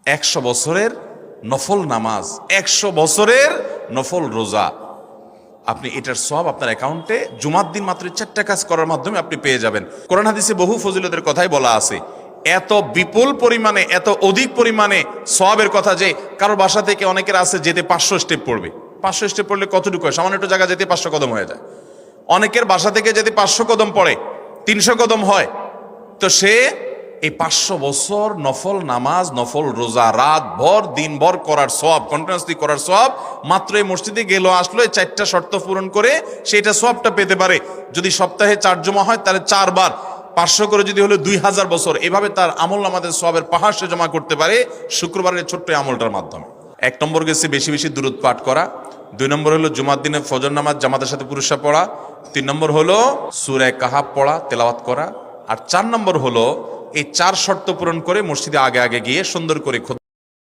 100 বছরের নফল নামাজ, 100 বছরের নফল রোজা, আপনি এটার সওয়াব আপনার অ্যাকাউন্টে জুমার দিন মাত্র 4টা কাজ করার মাধ্যমে আপনি পেয়ে যাবেন। কোরআন হাদিসে বহু ফজিলতের কথাই বলা আছে। এত বিপুল পরিমাণে, এত অধিক পরিমাণে সওয়াবের কথা যে কারো বাসা থেকে অনেকের আছে যেতে 500 স্টেপ পড়বে। 500 স্টেপ পড়লে কতটুকু হয়? সামান্য একটু জায়গা যেতে 500 কদম হয়ে যায়। অনেকের বাসা থেকে যেতে 500 কদম পড়ে, 300 কদম হয়। তো সে এই 500 বছর নফল নামাজ, নফল রোজা, রাত ভর দিন ভর করার সওয়াব, কন্টিনিউয়াসলি করার সওয়াব মাত্র এই মসজিদে গেল আসলো, এই 4টা শর্ত পূরণ করে সেটা সওয়াবটা পেতে পারে। যদি সপ্তাহে 4 জমা হয় তাহলে 4 বার 500 করে যদি হলো 2000 বছর, এভাবে তার আমল আমাদের সওয়াবের পাহাড় সে জমা করতে পারে শুক্রবারের ছোট্ট আমলটার মাধ্যমে। 1 নম্বর গেছে বেশি বেশি দুরূদ পাঠ করা, 2 নম্বর হলো জুমার দিনে ফজর নামাজ জামাতের সাথে পুরুষরা পড়া, 3 নম্বর হলো সূরা কাহাফ পড়া, তেলাওয়াত করা, আর 4 নম্বর হলো এই 4 শর্ত পূরণ করে মসজিদে আগে আগে গিয়ে সুন্দর করে